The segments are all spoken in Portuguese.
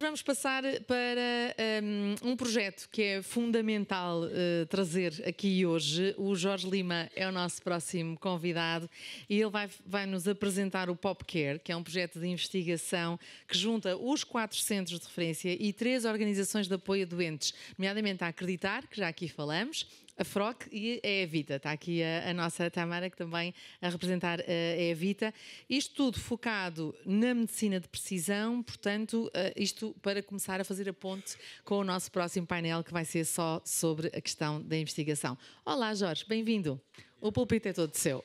vamos passar para um projeto que é fundamental trazer aqui hoje. O Jorge Lima é o nosso próximo convidado e ele vai nos apresentar o PopCare, que é um projeto de investigação que junta os 4 centros de referência e 3 organizações de apoio a doentes, nomeadamente a Acreditar, que já aqui falamos, a FROC e a Evita. Está aqui a nossa Tamara, que também a representar a Evita. Isto tudo focado na medicina de precisão, portanto, isto para começar a fazer a ponte com o nosso próximo painel, que vai ser só sobre a questão da investigação. Olá, Jorge, bem-vindo. O púlpito é todo seu.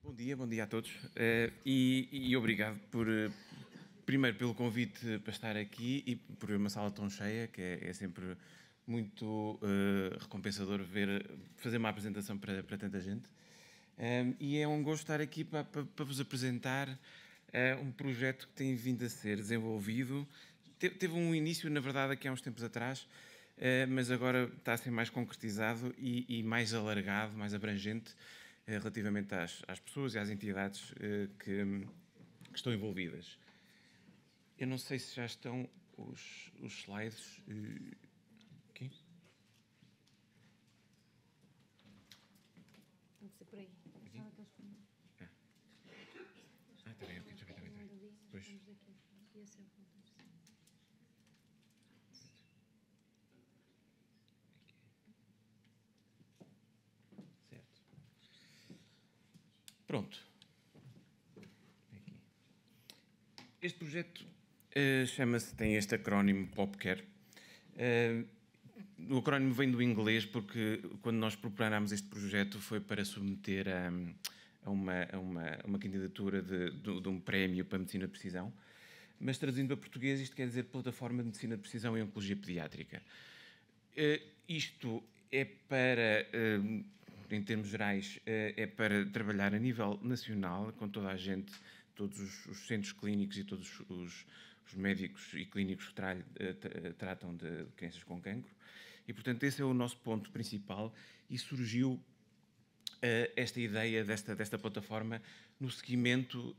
Bom dia a todos e obrigado primeiro pelo convite para estar aqui e por ver uma sala tão cheia, que é sempre muito recompensador fazer uma apresentação para tanta gente. E é um gosto estar aqui para vos apresentar um projeto que tem vindo a ser desenvolvido. Teve um início, na verdade, aqui há uns tempos atrás, mas agora está a ser mais concretizado e mais alargado, mais abrangente, relativamente às pessoas e às entidades que estão envolvidas. Eu não sei se já estão os slides aqui. Tem que ser por aí. Aqui? Está bem, ok, está bem. Pois. Certo. Pronto. Aqui. Este projeto tem este acrónimo PopCare. O acrónimo vem do inglês porque quando nós preparámos este projeto foi para submeter a uma candidatura de um prémio para medicina de precisão, mas traduzindo para português isto quer dizer Plataforma de Medicina de Precisão e Oncologia Pediátrica. Isto é para, em termos gerais, é para trabalhar a nível nacional com toda a gente, todos os centros clínicos e todos os médicos e clínicos que tratam de crianças com cancro. E, portanto, esse é o nosso ponto principal e surgiu esta ideia desta plataforma no seguimento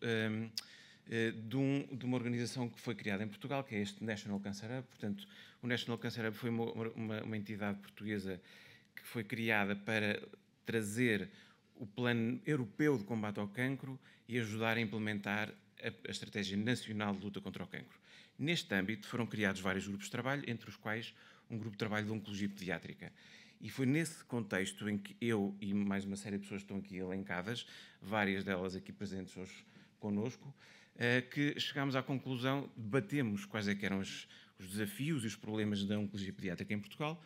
de uma organização que foi criada em Portugal, que é este National Cancer Hub. Portanto, o National Cancer Hub foi uma entidade portuguesa que foi criada para trazer o Plano Europeu de Combate ao Cancro e ajudar a implementar a Estratégia Nacional de Luta contra o Cancro. Neste âmbito foram criados vários grupos de trabalho, entre os quais um grupo de trabalho de Oncologia Pediátrica. E foi nesse contexto em que eu e mais uma série de pessoas que estão aqui elencadas, várias delas aqui presentes hoje connosco, que chegámos à conclusão, debatemos quais é que eram os desafios e os problemas da Oncologia Pediátrica em Portugal.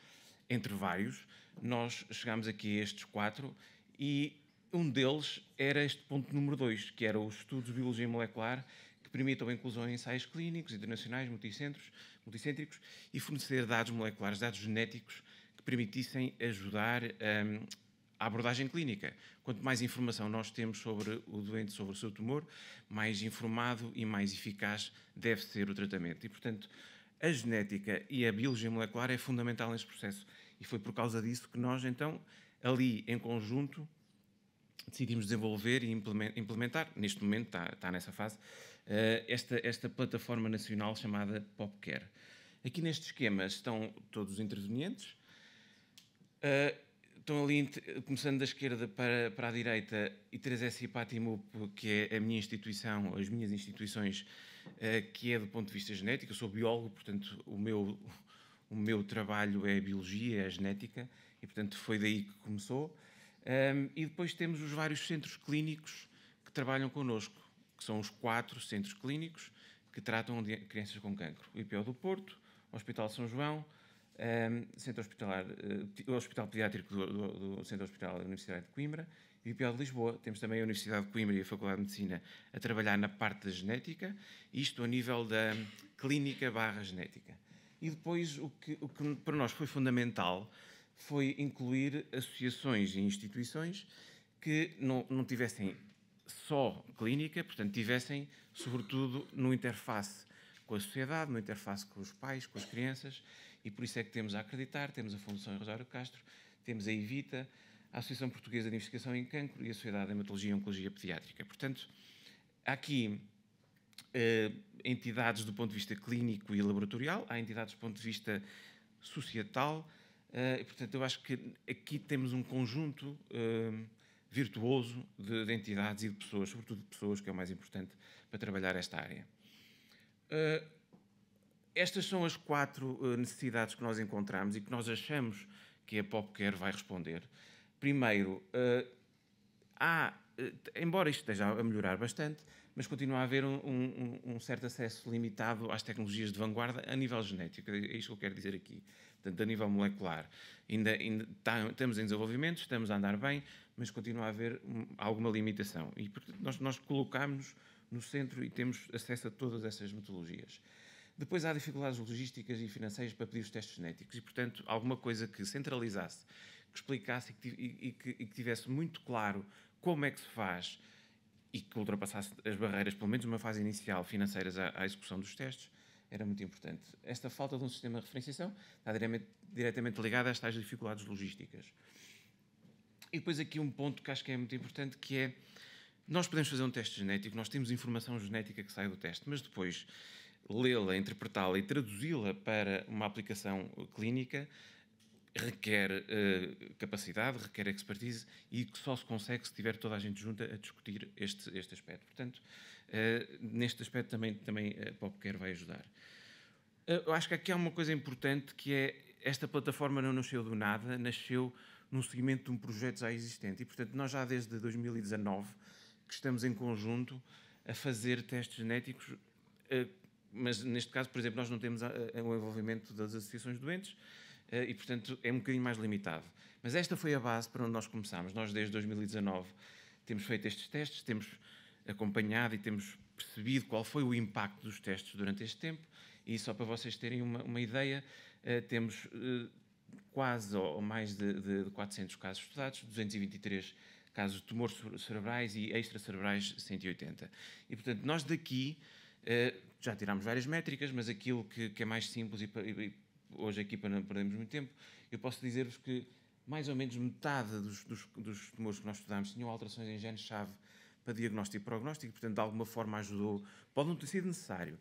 Entre vários, nós chegámos aqui a estes 4 e um deles era este ponto número 2, que era os estudos de biologia molecular que permitam a inclusão em ensaios clínicos, internacionais, multicêntricos e fornecer dados moleculares, dados genéticos que permitissem ajudar a abordagem clínica. Quanto mais informação nós temos sobre o doente, sobre o seu tumor, mais informado e mais eficaz deve ser o tratamento. E, portanto, a genética e a biologia molecular é fundamental neste processo. E foi por causa disso que nós, então, ali em conjunto, decidimos desenvolver e implementar, neste momento está nessa fase, esta plataforma nacional chamada PopCare. Aqui neste esquema estão todos os intervenientes. Estão ali, começando da esquerda para a direita, I3S e Patimup, que é a minha instituição, as minhas instituições, que é do ponto de vista genético. Eu sou biólogo, portanto, o meu trabalho é a biologia, é a genética, e, portanto, foi daí que começou. E depois temos os vários centros clínicos que trabalham connosco, que são os 4 centros clínicos que tratam de crianças com cancro. O IPO do Porto, o Hospital São João, Centro Hospitalar, o Hospital Pediátrico do Centro Hospitalar da Universidade de Coimbra e o IPO de Lisboa. Temos também a Universidade de Coimbra e a Faculdade de Medicina a trabalhar na parte da genética, isto a nível da clínica/genética. E depois o que para nós foi fundamental foi incluir associações e instituições que não tivessem só clínica, portanto, tivessem, sobretudo, no interface com a sociedade, no interface com os pais, com as crianças, e por isso é que temos a Acreditar, temos a Fundação Rosário Castro, temos a Evita, a Associação Portuguesa de Investigação em Cancro e a Sociedade de Hematologia e Oncologia Pediátrica. Portanto, Há aqui entidades do ponto de vista clínico e laboratorial, há entidades do ponto de vista societal, e, portanto, eu acho que aqui temos um conjunto virtuoso de entidades e de pessoas, sobretudo de pessoas, que é o mais importante para trabalhar esta área. Estas são as 4 necessidades que nós encontramos e que nós achamos que a PopCare vai responder. Primeiro, embora isto esteja a melhorar bastante, mas continua a haver um certo acesso limitado às tecnologias de vanguarda a nível genético. É isto que eu quero dizer aqui. Portanto, a nível molecular, ainda estamos em desenvolvimento, estamos a andar bem, mas continua a haver alguma limitação. E portanto, nós colocamos no centro e temos acesso a todas essas metodologias. Depois há dificuldades logísticas e financeiras para pedir os testes genéticos e, portanto, alguma coisa que centralizasse, que explicasse e que tivesse muito claro como é que se faz e que ultrapassasse as barreiras, pelo menos numa fase inicial, financeiras à execução dos testes, era muito importante. Esta falta de um sistema de referenciação está diretamente ligada a estas dificuldades logísticas. E depois aqui um ponto que acho que é muito importante, que é, nós podemos fazer um teste genético, nós temos informação genética que sai do teste, mas depois lê-la, interpretá-la e traduzi-la para uma aplicação clínica requer capacidade, requer expertise e que só se consegue se tiver toda a gente junta a discutir este aspecto. Portanto, neste aspecto também a PopCare vai ajudar. Eu acho que aqui há uma coisa importante, que é, esta plataforma não nasceu do nada, nasceu no seguimento de um projeto já existente e, portanto, nós já desde 2019 que estamos em conjunto a fazer testes genéticos, mas neste caso, por exemplo, nós não temos o envolvimento das associações de doentes e, portanto, é um bocadinho mais limitado. Mas esta foi a base para onde nós começámos. Nós, desde 2019, temos feito estes testes, temos acompanhado e temos percebido qual foi o impacto dos testes durante este tempo. E só para vocês terem uma ideia, temos quase ou mais de 400 casos estudados, 223 casos de tumores cerebrais e extracerebrais 180. E, portanto, nós daqui já tirámos várias métricas, mas aquilo que é mais simples, e hoje aqui para não perdermos muito tempo, eu posso dizer-vos que mais ou menos metade dos tumores que nós estudámos tinham alterações em genes-chave para diagnóstico e prognóstico, e, portanto, de alguma forma ajudou. Pode não ter sido necessário,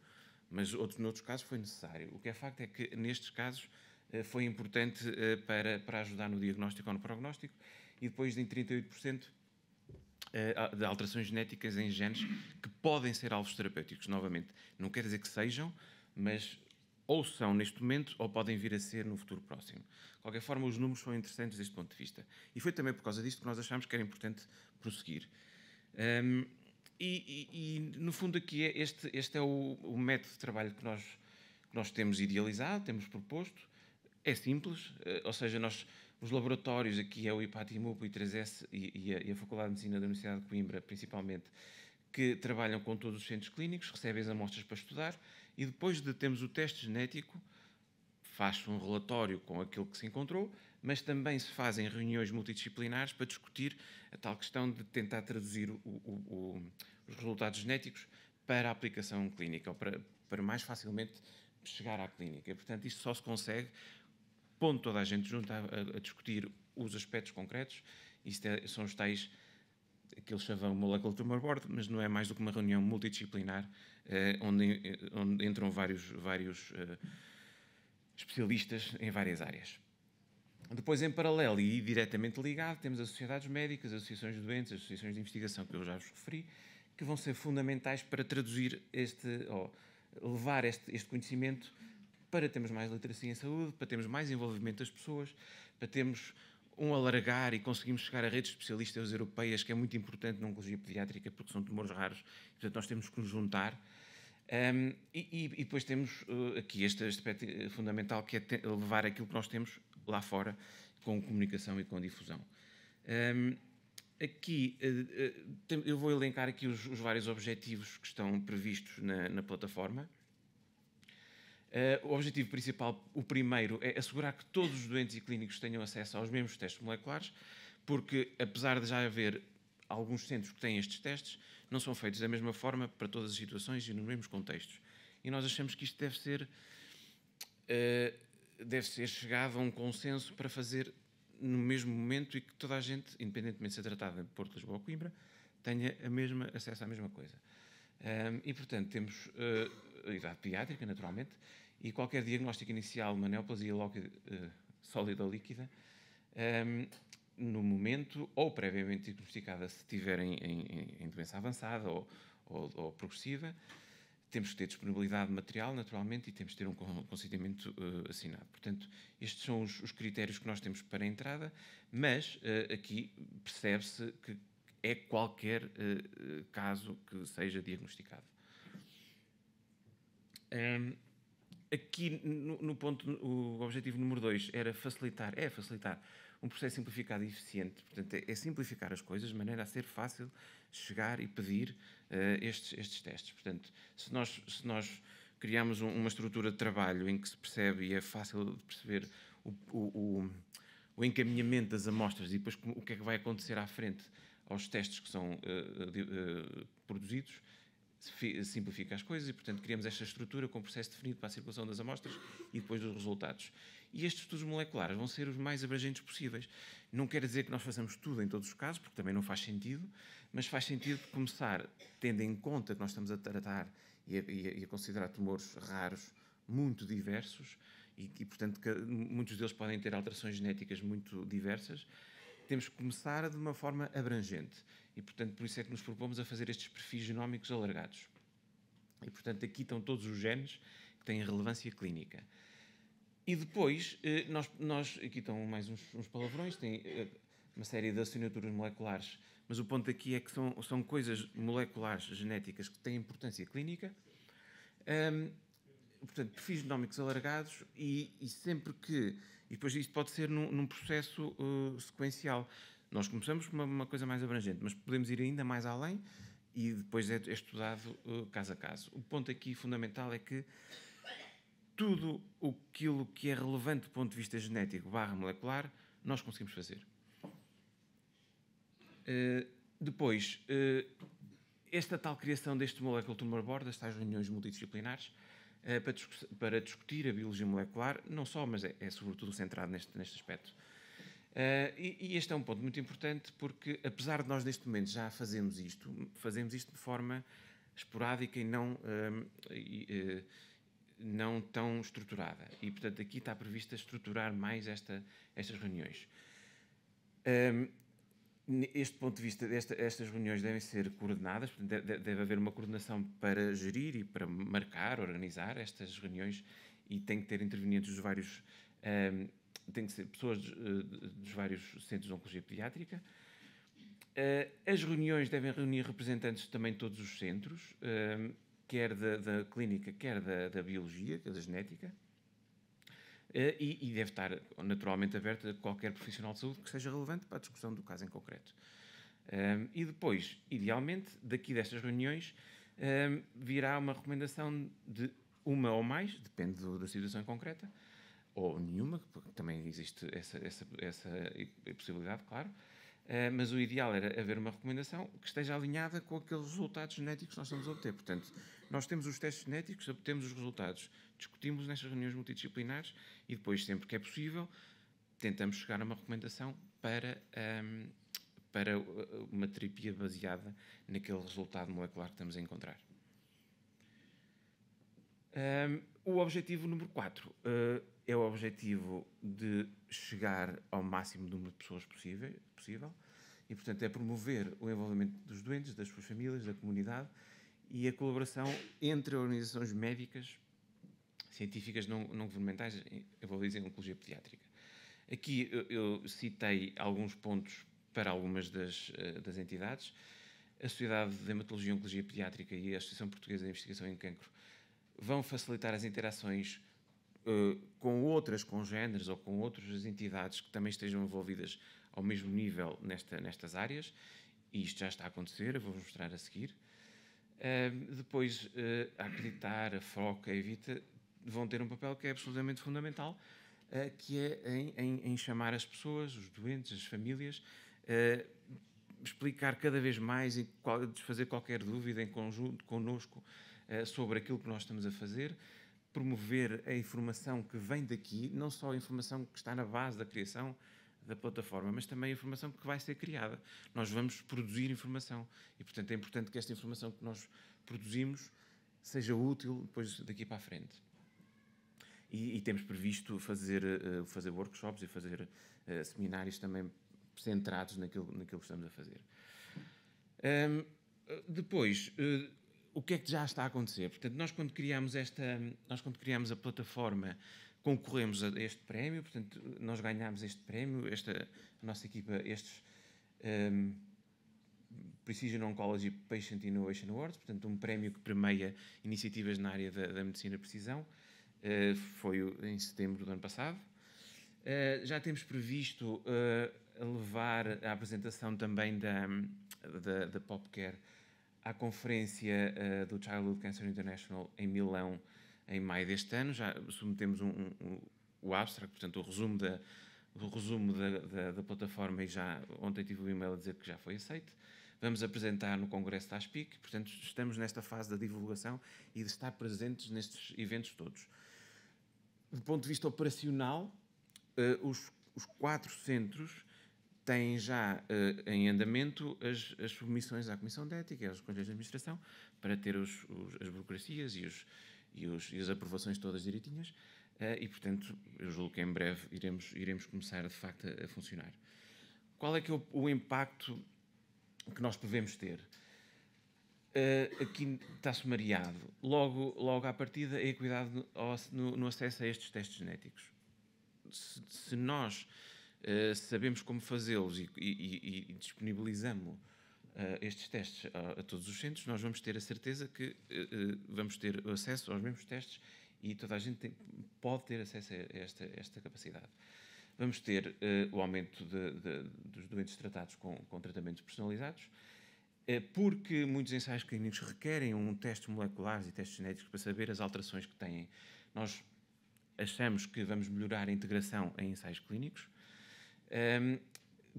mas noutros casos foi necessário. O que é facto é que, nestes casos, foi importante para ajudar no diagnóstico ou no prognóstico, e depois em 38% de alterações genéticas em genes que podem ser alvos terapêuticos. Novamente, não quer dizer que sejam, mas ou são neste momento ou podem vir a ser no futuro próximo. De qualquer forma, os números são interessantes deste ponto de vista. E foi também por causa disto que nós achámos que era importante prosseguir. No fundo, aqui este é o método de trabalho que nós temos idealizado, temos proposto. É simples, ou seja, os laboratórios, aqui é o IPAT-IMUP, o I3S e a Faculdade de Medicina da Universidade de Coimbra, principalmente, que trabalham com todos os centros clínicos, recebem as amostras para estudar e depois de termos o teste genético, faz-se um relatório com aquilo que se encontrou, mas também se fazem reuniões multidisciplinares para discutir a tal questão de tentar traduzir os resultados genéticos para a aplicação clínica, ou para mais facilmente chegar à clínica. Portanto, isto só se consegue pondo toda a gente junto a discutir os aspectos concretos. Isto são os tais, que eles chamam Molecular Tumor Board, mas não é mais do que uma reunião multidisciplinar onde entram vários especialistas em várias áreas. Depois, em paralelo e diretamente ligado, temos as sociedades médicas, as associações de doentes, as associações de investigação, que eu já vos referi, que vão ser fundamentais para traduzir levar este conhecimento para termos mais literacia em saúde, para termos mais envolvimento das pessoas, para termos um alargar e conseguimos chegar a redes de especialistas europeias, que é muito importante na oncologia pediátrica, porque são tumores raros, portanto nós temos que nos juntar. E depois temos aqui este aspecto fundamental, que é levar aquilo que nós temos lá fora, com comunicação e com difusão. Aqui eu vou elencar aqui os vários objetivos que estão previstos na plataforma. O objetivo principal, o primeiro, é assegurar que todos os doentes e clínicos tenham acesso aos mesmos testes moleculares, porque, apesar de já haver alguns centros que têm estes testes, não são feitos da mesma forma para todas as situações e nos mesmos contextos. E nós achamos que isto deve ser chegado a um consenso para fazer no mesmo momento e que toda a gente, independentemente de ser tratada em Porto, Lisboa ou Coimbra, tenha acesso à mesma coisa. E, portanto, temos a idade pediátrica, naturalmente, e qualquer diagnóstico inicial, uma neoplasia sólida ou líquida, no momento, ou previamente diagnosticada, se tiverem em doença avançada ou progressiva, temos que ter disponibilidade de material, naturalmente, e temos que ter um consentimento assinado. Portanto, estes são os critérios que nós temos para a entrada, mas aqui percebe-se que é qualquer caso que seja diagnosticado. Aqui, no ponto, o objetivo número 2 era facilitar um processo simplificado e eficiente. Portanto, é simplificar as coisas de maneira a ser fácil chegar e pedir estes testes. Portanto, se nós criamos uma estrutura de trabalho em que se percebe e é fácil de perceber o encaminhamento das amostras e depois o que é que vai acontecer à frente aos testes que são produzidos, simplifica as coisas e, portanto, criamos esta estrutura com um processo definido para a circulação das amostras e depois dos resultados. E estes estudos moleculares vão ser os mais abrangentes possíveis. Não quer dizer que nós façamos tudo em todos os casos, porque também não faz sentido, mas faz sentido começar, tendo em conta que nós estamos a tratar e a considerar tumores raros, muito diversos, e portanto, que muitos deles podem ter alterações genéticas muito diversas, temos que começar de uma forma abrangente. E, portanto, por isso é que nos propomos a fazer estes perfis genómicos alargados. E, portanto, aqui estão todos os genes que têm relevância clínica. E depois, aqui estão mais uns palavrões, tem uma série de assinaturas moleculares, mas o ponto aqui é que são coisas moleculares genéticas que têm importância clínica. Portanto, perfis genómicos alargados e sempre que... E depois isto pode ser num processo sequencial. Nós começamos com uma coisa mais abrangente, mas podemos ir ainda mais além e depois é estudado caso a caso. O ponto aqui fundamental é que tudo aquilo que é relevante do ponto de vista genético / molecular, nós conseguimos fazer. Depois, esta tal criação deste Molecular Tumor Board, estas reuniões multidisciplinares, para discutir a biologia molecular, não só, mas é sobretudo centrado neste aspecto. E este é um ponto muito importante porque, apesar de nós neste momento já fazemos isto de forma esporádica e não tão estruturada. E, portanto, aqui está prevista estruturar mais estas reuniões. Este ponto de vista, estas reuniões devem ser coordenadas, deve haver uma coordenação para gerir e para marcar, organizar estas reuniões e tem que ter intervenientes dos vários... tem que ser pessoas dos vários centros de oncologia pediátrica. As reuniões devem reunir representantes também de todos os centros, quer da clínica, quer da biologia, quer da genética, e deve estar naturalmente aberta a qualquer profissional de saúde que seja relevante para a discussão do caso em concreto. E depois, idealmente, daqui destas reuniões, virá uma recomendação de uma ou mais, depende da situação concreta, ou nenhuma, porque também existe essa possibilidade, claro, mas o ideal era haver uma recomendação que esteja alinhada com aqueles resultados genéticos que nós estamos a obter. Portanto, nós temos os testes genéticos, obtemos os resultados, discutimos nestas reuniões multidisciplinares e depois, sempre que é possível, tentamos chegar a uma recomendação para uma terapia baseada naquele resultado molecular que estamos a encontrar. O objetivo número 4 é o objetivo de chegar ao máximo número de pessoas possível e, portanto, é promover o envolvimento dos doentes, das suas famílias, da comunidade e a colaboração entre organizações médicas, científicas não governamentais envolvidas em oncologia pediátrica. Aqui eu citei alguns pontos para algumas das entidades. A Sociedade de Hematologia e Oncologia Pediátrica e a Associação Portuguesa de Investigação em Cancro vão facilitar as interações com outras congêneres ou com outras entidades que também estejam envolvidas ao mesmo nível nestas áreas, e isto já está a acontecer, eu vou-vos mostrar a seguir. Depois, a Acreditar, a FOC, a Evita, vão ter um papel que é absolutamente fundamental, que é em chamar as pessoas, os doentes, as famílias, explicar cada vez mais e desfazer qualquer dúvida em conjunto connosco sobre aquilo que nós estamos a fazer, promover a informação que vem daqui, não só a informação que está na base da criação da plataforma, mas também a informação que vai ser criada. Nós vamos produzir informação e, portanto, é importante que esta informação que nós produzimos seja útil depois daqui para a frente. E temos previsto fazer workshops e fazer seminários também centrados naquilo que estamos a fazer. Depois, o que é que já está a acontecer? Portanto, nós quando criámos a plataforma, concorremos a este prémio, portanto, nós ganhámos este prémio, a nossa equipa, estes Precision Oncology Patient Innovation Awards, portanto, um prémio que premia iniciativas na área da medicina de precisão, foi em setembro do ano passado. Já temos previsto levar a apresentação também da PopCare à conferência do Childhood Cancer International em Milão, em maio deste ano. Já submetemos o abstract, portanto, o resumo da plataforma, e já ontem tive o e-mail a dizer que já foi aceito. Vamos apresentar no Congresso da ASPIC, portanto, estamos nesta fase da divulgação e de estar presentes nestes eventos todos. Do ponto de vista operacional, os 4 centros têm já em andamento as submissões à Comissão de Ética e aos Conselhos de Administração para ter as burocracias e as aprovações todas direitinhas e, portanto, eu julgo que em breve iremos começar, de facto, a funcionar. Qual é que é o impacto que nós devemos ter? Aqui está sumariado. Logo à partida, a equidade no acesso a estes testes genéticos. Se nós sabemos como fazê-los e disponibilizamos estes testes a todos os centros, nós vamos ter a certeza que vamos ter acesso aos mesmos testes e toda a gente pode ter acesso a esta capacidade. Vamos ter o aumento dos doentes tratados com tratamentos personalizados, porque muitos ensaios clínicos requerem testes moleculares e testes genéticos para saber as alterações que têm. Nós achamos que vamos melhorar a integração em ensaios clínicos.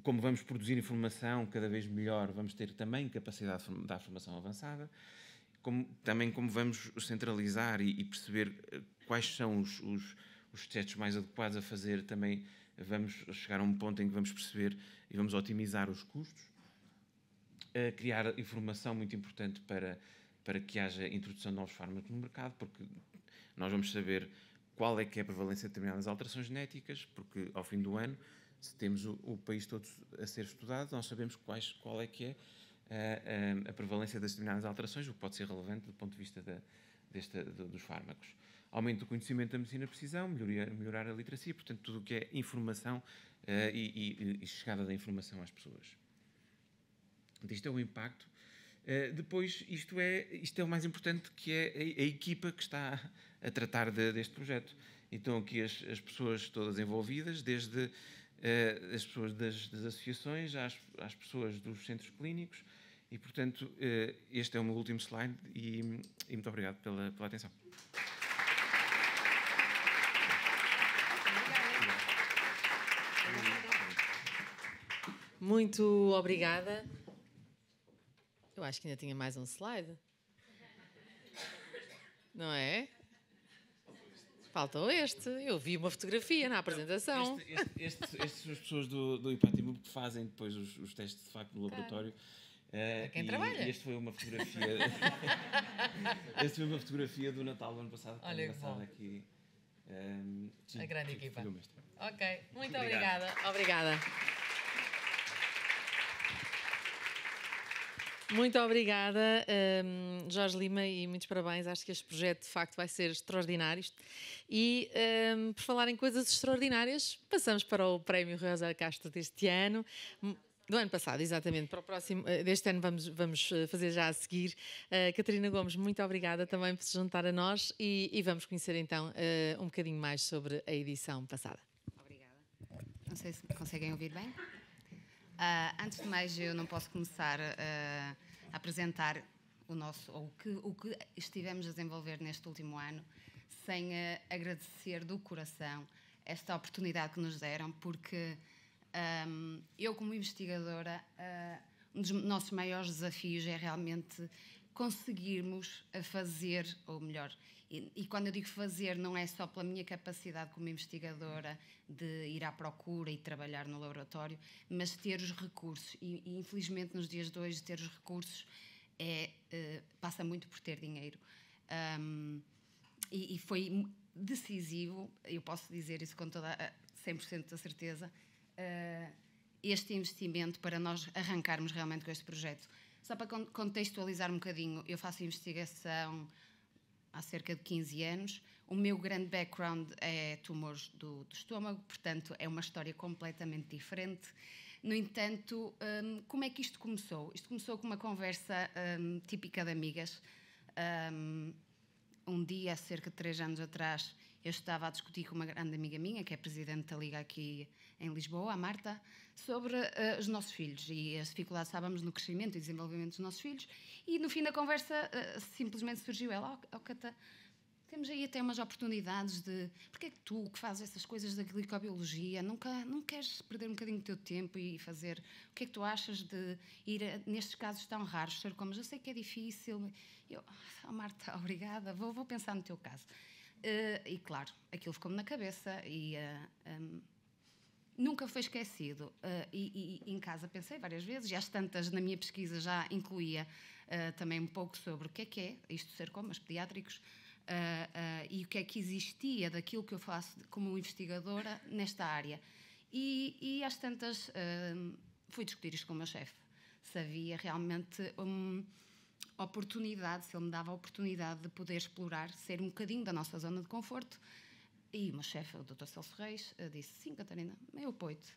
Como vamos produzir informação cada vez melhor, vamos ter também capacidade de dar formação avançada. Como vamos centralizar e perceber quais são os testes mais adequados a fazer, também vamos chegar a um ponto em que vamos perceber e vamos otimizar os custos. Criar informação muito importante para que haja introdução de novos fármacos no mercado, porque nós vamos saber qual é que é a prevalência de determinadas alterações genéticas, porque ao fim do ano, se temos o país todo a ser estudado, nós sabemos qual é que é a prevalência das determinadas alterações, o que pode ser relevante do ponto de vista dos fármacos. Aumento do conhecimento da medicina de precisão, melhorar a literacia, portanto, tudo o que é informação e chegada da informação às pessoas. Isto é o impacto. Depois, isto é o mais importante, que é a equipa que está a tratar deste projeto. Então, aqui as pessoas todas envolvidas, desde as pessoas das associações às pessoas dos centros clínicos, e, portanto, este é o meu último slide e muito obrigado pela atenção. Muito obrigada. Eu acho que ainda tinha mais um slide. Não é? Faltou este. Eu vi uma fotografia na apresentação. Estas são as pessoas do Ipatimub que fazem depois os testes, de facto, no laboratório. Quem trabalha? Esta foi uma fotografia. Esta foi uma fotografia do Natal do ano passado. Olha que bom. Aqui. A grande equipa. Ok, muito obrigado. Obrigada. Muito obrigada, Jorge Lima, e muitos parabéns. Acho que este projeto, de facto, vai ser extraordinário. E, por falar em coisas extraordinárias, passamos para o Prémio Rui Osório Castro deste ano. Do ano passado, exatamente. Para o próximo, deste ano vamos fazer já a seguir. Catarina Gomes, muito obrigada também por se juntar a nós e vamos conhecer então um bocadinho mais sobre a edição passada. Obrigada. Não sei se me conseguem ouvir bem. Antes de mais, eu não posso começar a apresentar o que estivemos a desenvolver neste último ano sem agradecer do coração esta oportunidade que nos deram, porque eu, como investigadora, um dos nossos maiores desafios é realmente conseguirmos fazer, ou melhor, e quando eu digo fazer, não é só pela minha capacidade como investigadora de ir à procura e trabalhar no laboratório, mas ter os recursos. E infelizmente, nos dias de hoje, ter os recursos passa muito por ter dinheiro. E foi decisivo, eu posso dizer isso com toda 100% de certeza, este investimento para nós arrancarmos realmente com este projeto. Só para contextualizar um bocadinho, eu faço investigação há cerca de 15 anos. O meu grande background é tumores do estômago, portanto, é uma história completamente diferente. No entanto, como é que isto começou? Isto começou com uma conversa típica de amigas. Um dia, há cerca de 3 anos atrás, eu estava a discutir com uma grande amiga minha, que é presidente da Liga aqui em Lisboa, a Marta, sobre os nossos filhos e as dificuldades que estávamos no crescimento e desenvolvimento dos nossos filhos. E no fim da conversa, simplesmente surgiu ela: Cata, temos aí até umas oportunidades de... Porque é que tu, que fazes essas coisas da glicobiologia, não queres perder um bocadinho do teu tempo e fazer... O que é que tu achas de ir nestes casos tão raros, sarcomas? Eu sei que é difícil. Eu, Marta, obrigada, vou pensar no teu caso. E claro, aquilo ficou-me na cabeça e nunca foi esquecido. E em casa pensei várias vezes, e às tantas na minha pesquisa já incluía também um pouco sobre o que é isto de sarcomas pediátricos, e o que é que existia daquilo que eu faço como investigadora nesta área. E às tantas fui discutir isto com o meu chefe. Se havia realmente oportunidade, se ele me dava a oportunidade de poder explorar, ser um bocadinho da nossa zona de conforto. E o meu chefe, o Dr. Celso Reis, disse: sim, Catarina, eu apoio-te.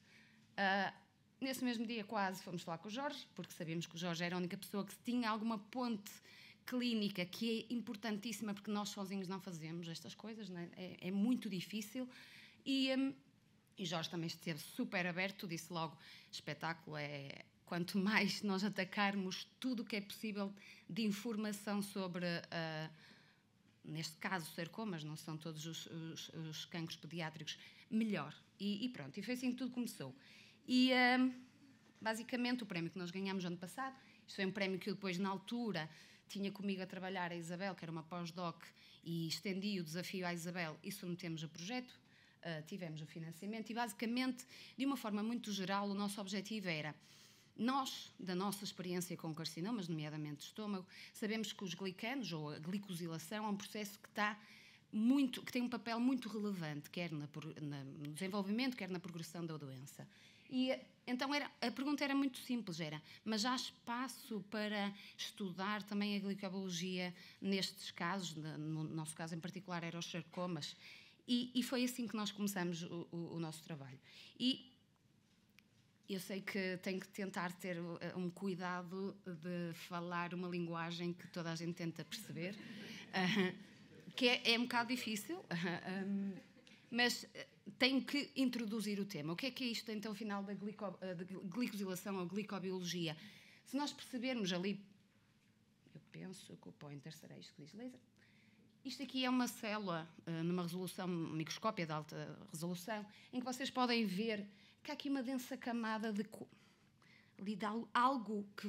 Nesse mesmo dia quase fomos falar com o Jorge, porque sabíamos que o Jorge era a única pessoa que tinha alguma ponte clínica, que é importantíssima, porque nós sozinhos não fazemos estas coisas, não é? É muito difícil. E Jorge também esteve super aberto, disse logo: espetáculo, quanto mais nós atacarmos tudo o que é possível de informação sobre, neste caso, sarcomas, não são todos os cancros pediátricos, melhor. E pronto, e foi assim que tudo começou. E, basicamente, o prémio que nós ganhámos ano passado, isto foi um prémio que eu depois, na altura, tinha comigo a trabalhar a Isabel, que era uma pós-doc, e estendi o desafio à Isabel e submetemos o projeto, tivemos o financiamento e, basicamente, de uma forma muito geral, o nosso objetivo era... Nós, da nossa experiência com carcinomas, nomeadamente de estômago, sabemos que os glicanos, ou a glicosilação, é um processo que tem um papel muito relevante, quer no desenvolvimento, quer na progressão da doença. E então a pergunta era muito simples, mas há espaço para estudar também a glicobiologia nestes casos? No nosso caso em particular eram os sarcomas. E foi assim que nós começamos o nosso trabalho. E eu sei que tenho que tentar ter um cuidado de falar uma linguagem que toda a gente tenta perceber, que é um bocado difícil, mas tenho que introduzir o tema. O que é isto, então, afinal, da glicosilação ou glicobiologia? Se nós percebermos ali, eu penso que o pointer será isto que diz laser. Isto aqui é uma célula numa resolução, microscópia de alta resolução, em que vocês podem ver que há aqui uma densa camada de algo que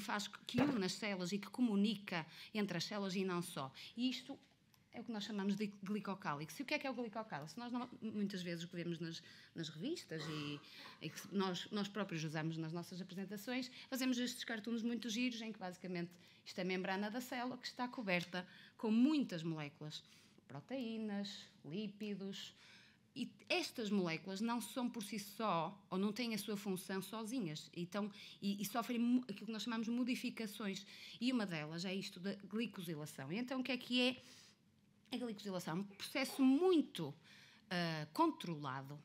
une as células e que comunica entre as células e não só. E isto é o que nós chamamos de glicocálix. E o que é o glicocálix? Nós muitas vezes o que vemos nas revistas e que nós próprios usamos nas nossas apresentações, fazemos estes cartoons muito giros em que basicamente isto é a membrana da célula que está coberta com muitas moléculas, proteínas, lípidos. E estas moléculas não são por si só, ou não têm a sua função sozinhas, então, e sofrem aquilo que nós chamamos de modificações. E uma delas é isto da glicosilação. E então o que é a glicosilação? É um processo muito controlado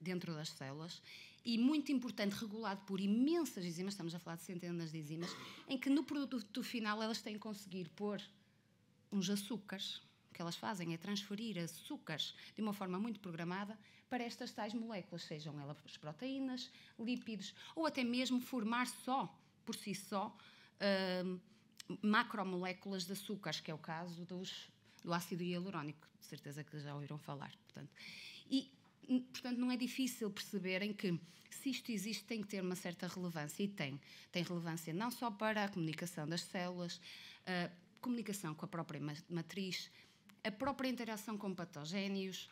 dentro das células e muito importante, regulado por imensas enzimas, estamos a falar de centenas de enzimas, em que no produto final elas têm que conseguir pôr uns açúcares. O que elas fazem é transferir açúcares de uma forma muito programada para estas tais moléculas, sejam elas proteínas, lípidos, ou até mesmo formar por si só, macromoléculas de açúcares, que é o caso do ácido hialurónico, de certeza que já ouviram falar. Portanto, não é difícil perceberem que, se isto existe, tem que ter uma certa relevância, e tem relevância não só para a comunicação das células, comunicação com a própria matriz, a própria interação com patogénios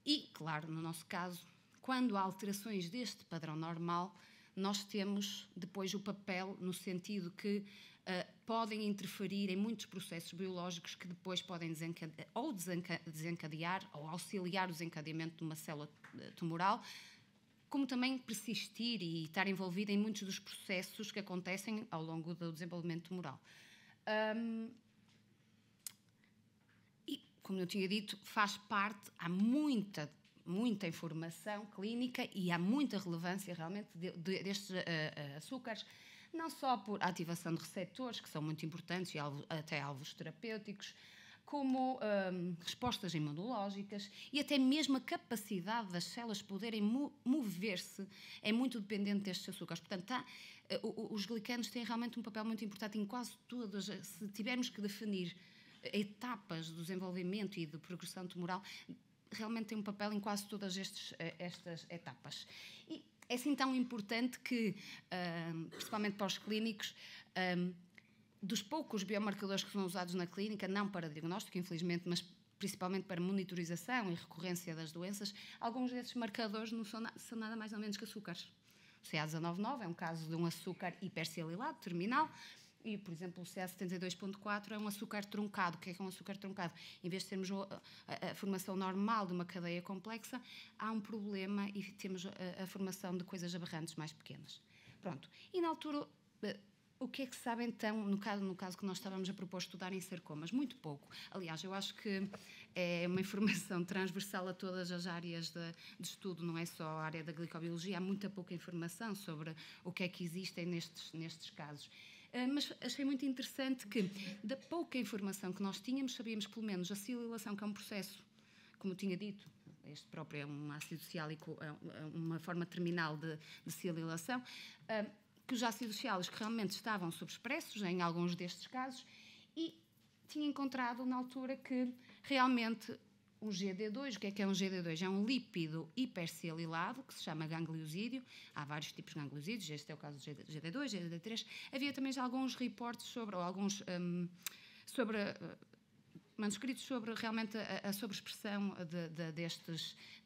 e, claro, no nosso caso, quando há alterações deste padrão normal, nós temos depois o papel no sentido que podem interferir em muitos processos biológicos que depois podem desencadear ou auxiliar o desencadeamento de uma célula tumoral, como também persistir e estar envolvido em muitos dos processos que acontecem ao longo do desenvolvimento tumoral. E, como eu tinha dito, faz parte, há muita informação clínica e há muita relevância realmente destes açúcares, não só por ativação de receptores, que são muito importantes e até alvos terapêuticos, como respostas imunológicas e até mesmo a capacidade das células poderem mover-se é muito dependente destes açúcares. Portanto, os glicanos têm realmente um papel muito importante em quase todas. Se tivermos que definir etapas do desenvolvimento e de progressão tumoral, realmente tem um papel em quase todas estas etapas. E é assim tão importante que, principalmente para os clínicos, dos poucos biomarcadores que são usados na clínica, não para diagnóstico, infelizmente, mas principalmente para monitorização e recorrência das doenças, alguns desses marcadores não são nada mais ou menos que açúcares. O CA199 é um caso de um açúcar hipercialilado terminal, e, por exemplo, o CA72.4 é um açúcar truncado. O que é um açúcar truncado? Em vez de termos a formação normal de uma cadeia complexa, há um problema e temos a formação de coisas aberrantes mais pequenas. Pronto. E, na altura, o que é que se sabe, então, no caso que nós estávamos a propor estudar em sarcomas? Muito pouco. Aliás, eu acho que é uma informação transversal a todas as áreas de estudo, não é só a área da glicobiologia. Há muita pouca informação sobre o que é que existem nestes casos. Mas achei muito interessante que, da pouca informação que nós tínhamos, sabíamos que, pelo menos, a sililização, que é um processo, como eu tinha dito, este próprio é um ácido ciálico, uma forma terminal de sililização, que os ácidos ciálicos realmente estavam subexpressos em alguns destes casos, e tinha encontrado, na altura, que realmente um GD2, o que é um GD2? É um lípido hipercialilado, que se chama gangliosídeo. Há vários tipos de gangliosídeos, este é o caso do GD2, GD3. Havia também já alguns reportes sobre, ou alguns manuscritos sobre realmente a sobreexpressão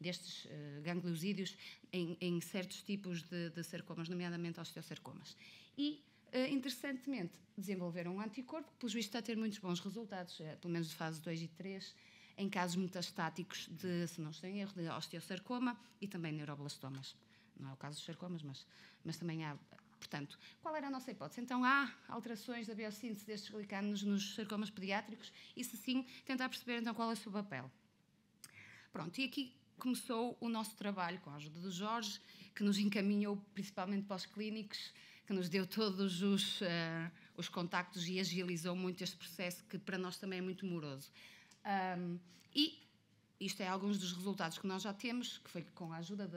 destes gangliosídeos em certos tipos de sarcomas, nomeadamente osteosarcomas. E, interessantemente, desenvolveram um anticorpo que, pelos vistos, está a ter muitos bons resultados, pelo menos de fase 2 e 3, em casos metastáticos de, se não estou em erro, de osteosarcoma e também neuroblastomas. Não é o caso dos sarcomas, mas também há. Portanto, qual era a nossa hipótese? Então, há alterações da biossíntese destes glicanos nos sarcomas pediátricos e, se sim, tentar perceber então qual é o seu papel. Pronto, e aqui começou o nosso trabalho com a ajuda do Jorge, que nos encaminhou principalmente para os clínicos, que nos deu todos os contactos e agilizou muito este processo, que para nós também é muito moroso. E isto é alguns dos resultados que nós já temos, que foi com a ajuda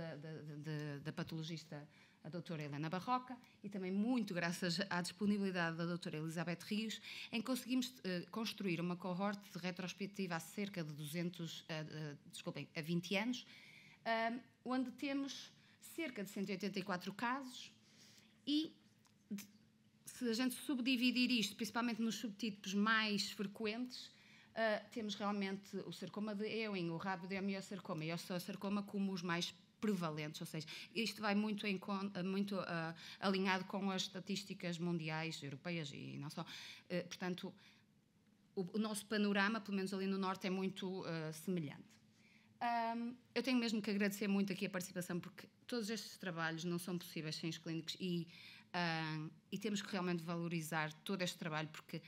da patologista, a doutora Helena Barroca, e também muito graças à disponibilidade da doutora Elizabeth Rios, em que conseguimos construir uma cohorte de retrospectiva há cerca de 20 anos, onde temos cerca de 184 casos, e se a gente subdividir isto, principalmente nos subtipos mais frequentes, temos realmente o sarcoma de Ewing, o rabdomiosarcoma e o osteosarcoma como os mais prevalentes, ou seja, isto vai muito alinhado com as estatísticas mundiais, europeias e não só. Portanto, o nosso panorama, pelo menos ali no Norte, é muito semelhante. Eu tenho mesmo que agradecer muito aqui a participação, porque todos estes trabalhos não são possíveis sem os clínicos e temos que realmente valorizar todo este trabalho, porque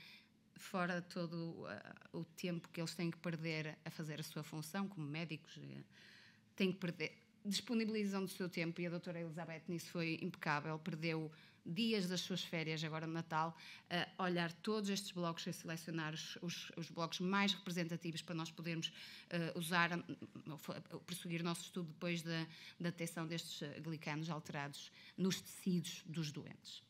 fora todo o tempo que eles têm que perder a fazer a sua função como médicos, têm que perder, disponibilizam do seu tempo, e a doutora Elizabeth nisso foi impecável, perdeu dias das suas férias agora no Natal a olhar todos estes blocos e selecionar os blocos mais representativos para nós podermos prosseguir o nosso estudo depois da detecção destes glicanos alterados nos tecidos dos doentes.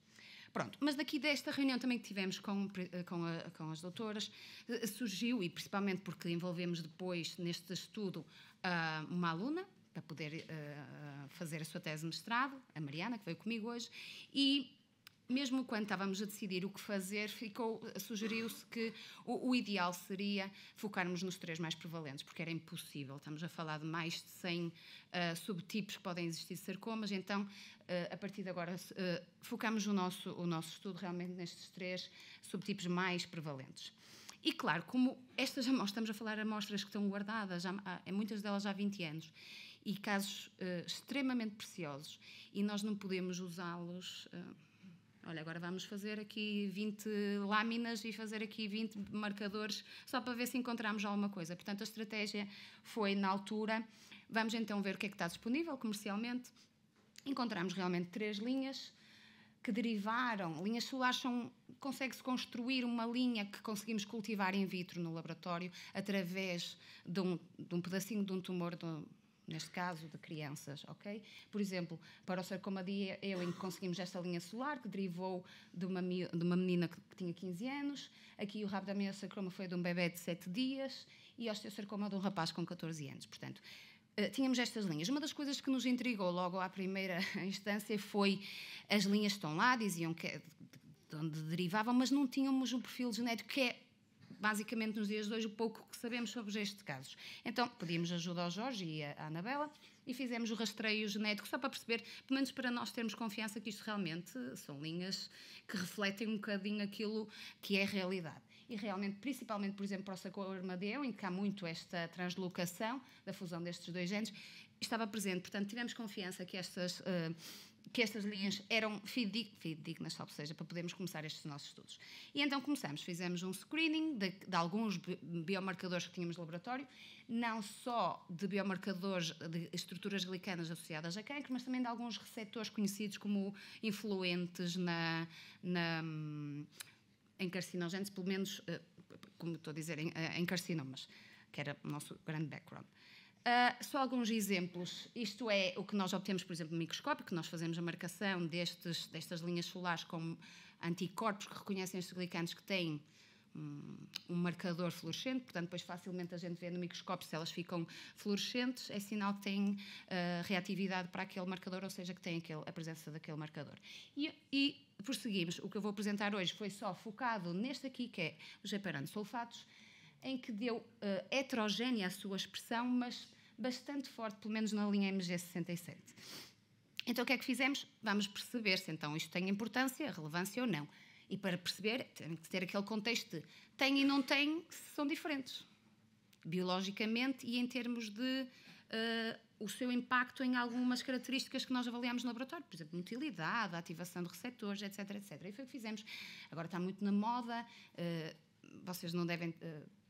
Pronto, mas daqui desta reunião também que tivemos com as doutoras, surgiu, e principalmente porque envolvemos depois neste estudo uma aluna, para poder fazer a sua tese de mestrado, a Mariana, que veio comigo hoje, e mesmo quando estávamos a decidir o que fazer, sugeriu-se que o ideal seria focarmos nos 3 mais prevalentes, porque era impossível. Estamos a falar de mais de 100 subtipos que podem existir de sarcomas, então, a partir de agora, focamos o nosso estudo realmente nestes 3 subtipos mais prevalentes. E claro, como estamos a falar de amostras que estão guardadas, muitas delas há 20 anos, e casos extremamente preciosos, e nós não podemos usá-los... olha, agora vamos fazer aqui 20 lâminas e fazer aqui 20 marcadores só para ver se encontramos alguma coisa. Portanto, a estratégia foi, na altura, vamos então ver o que é que está disponível comercialmente. Encontramos realmente 3 linhas que derivaram. Linhas solares consegue-se construir uma linha que conseguimos cultivar in vitro no laboratório através de um pedacinho de um tumor neste caso, de crianças, ok? Por exemplo, para o sarcoma de Ewing conseguimos esta linha solar, que derivou de uma menina que tinha 15 anos. Aqui o rhabdomyosarcoma foi de um bebê de 7 dias e osteosarcoma de um rapaz com 14 anos. Portanto, tínhamos estas linhas. Uma das coisas que nos intrigou logo à primeira instância foi as linhas que estão lá, diziam de onde derivavam, mas não tínhamos um perfil genético que é basicamente nos dias de hoje o pouco que sabemos sobre estes casos. Então pedimos ajuda ao Jorge e à Anabela e fizemos o rastreio genético só para perceber, pelo menos para nós termos confiança que isto realmente são linhas que refletem um bocadinho aquilo que é a realidade. E realmente, principalmente, por exemplo, para o sarcoma de Ewing, em que há muito esta translocação da fusão destes 2 genes, estava presente. Portanto, tivemos confiança que estas linhas eram fidedignas, só seja, para podermos começar estes nossos estudos. E então fizemos um screening de alguns biomarcadores que tínhamos no laboratório, não só de biomarcadores de estruturas glicanas associadas a cancro, mas também de alguns receptores conhecidos como influentes em carcinogénesis, pelo menos, como estou a dizer, em carcinomas, que era o nosso grande background. Só alguns exemplos. Isto é o que nós obtemos, por exemplo, no microscópio, que nós fazemos a marcação destas linhas solares como anticorpos que reconhecem estes glicanos que têm um marcador fluorescente, portanto, depois facilmente a gente vê no microscópio se elas ficam fluorescentes, é sinal que têm reatividade para aquele marcador, ou seja, que têm a presença daquele marcador. E prosseguimos. O que eu vou apresentar hoje foi só focado neste aqui, que é os heparansulfatos, em que deu heterogénea a sua expressão, mas bastante forte, pelo menos na linha MG67. Então, o que é que fizemos? Vamos perceber se então isto tem importância, relevância ou não. E para perceber, tem que ter aquele contexto de tem e não tem, são diferentes. Biologicamente e em termos de o seu impacto em algumas características que nós avaliamos no laboratório. Por exemplo, motilidade, ativação de receptores, etc, etc. E foi o que fizemos. Agora está muito na moda, vocês não devem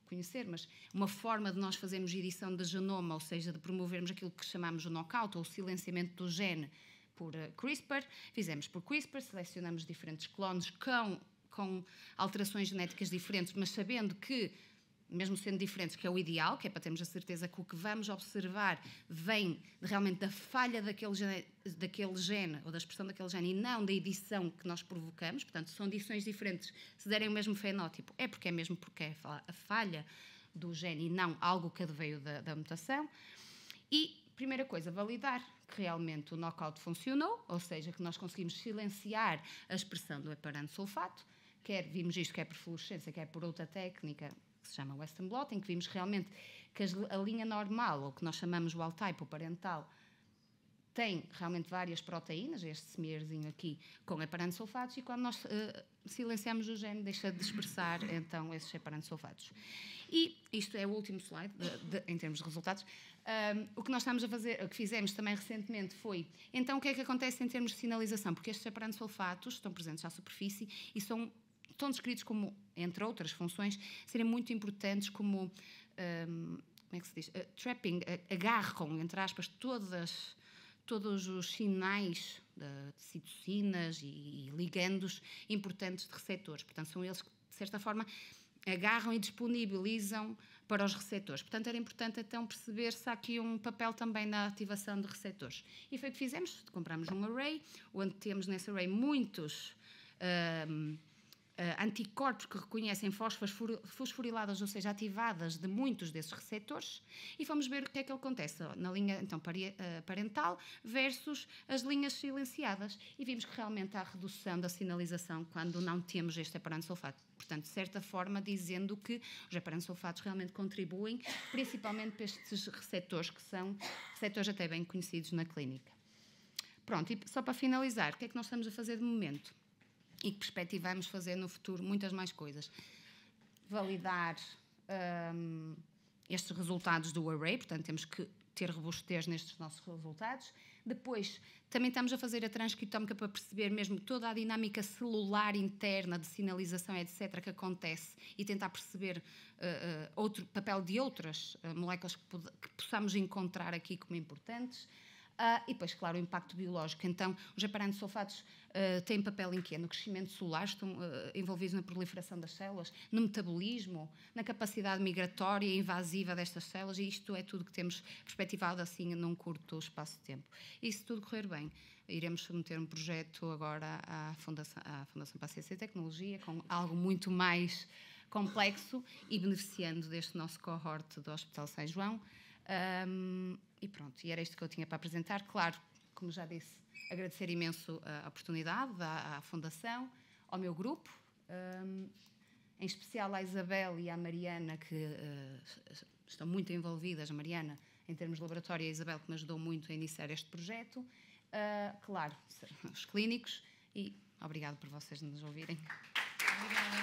conhecer, mas uma forma de nós fazermos edição de genoma, ou seja, de promovermos aquilo que chamamos de knockout, ou o silenciamento do gene por CRISPR. Fizemos por CRISPR, selecionamos diferentes clones com alterações genéticas diferentes, mas sabendo que, mesmo sendo diferentes, que é o ideal, que é para termos a certeza que o que vamos observar vem realmente da falha daquele gene, ou da expressão daquele gene, e não da edição que nós provocamos. Portanto, são edições diferentes. Se derem o mesmo fenótipo, porque é a falha do gene e não algo que adveio da mutação. E, primeira coisa, validar que realmente o knockout funcionou, ou seja, que nós conseguimos silenciar a expressão do heparansulfato, vimos isto quer por fluorescência, quer por outra técnica, que se chama Western blot, em que vimos realmente que a linha normal, ou que nós chamamos wild type, o parental, tem realmente várias proteínas, este smearzinho aqui, com heparansulfatos, e quando nós silenciamos o gene, deixa de expressar, então, esses heparansulfatos. E isto é o último slide, em termos de resultados. O que nós estamos a fazer, o que fizemos também recentemente foi, então, o que é que acontece em termos de sinalização? Porque estes heparansulfatos estão presentes à superfície e estão descritos como, entre outras funções, serem muito importantes como, como é que se diz? Trapping, agarram, entre aspas, todos os sinais de citocinas e ligandos importantes de receptores. Portanto, são eles que, de certa forma, agarram e disponibilizam para os receptores. Portanto, era importante então perceber se há aqui um papel também na ativação de receptores. E foi o que fizemos. Compramos um array, onde temos nesse array muitos anticorpos que reconhecem fosforiladas, ou seja, ativadas de muitos desses receptores, e fomos ver o que é que acontece na linha então, parental versus as linhas silenciadas, e vimos que realmente há redução da sinalização quando não temos este heparano sulfato. Portanto, de certa forma, dizendo que os heparano sulfatos realmente contribuem, principalmente para estes receptores, que são receptores até bem conhecidos na clínica. Pronto, e só para finalizar, o que é que nós estamos a fazer de momento? E que perspectivamos fazer no futuro muitas mais coisas. Validar estes resultados do array, portanto temos que ter robustez nestes nossos resultados. Depois, também estamos a fazer a transcriptómica para perceber mesmo toda a dinâmica celular interna de sinalização, etc., que acontece, e tentar perceber outro papel de outras moléculas que possamos encontrar aqui como importantes. E depois, claro, o impacto biológico. Então, os heparano sulfatos têm papel em quê? No crescimento celular, estão envolvidos na proliferação das células, no metabolismo, na capacidade migratória e invasiva destas células, e isto é tudo que temos perspectivado assim num curto espaço de tempo. E se tudo correr bem, iremos submeter um projeto agora à Fundação para a Ciência e Tecnologia, com algo muito mais complexo e beneficiando deste nosso cohorte do Hospital São João. E pronto, e era isto que eu tinha para apresentar. Claro, como já disse, agradecer imenso a oportunidade à Fundação, ao meu grupo, em especial à Isabel e à Mariana, que estão muito envolvidas, a Mariana em termos de laboratório e a Isabel que me ajudou muito a iniciar este projeto. Claro, os clínicos, e obrigado por vocês nos ouvirem. Obrigada.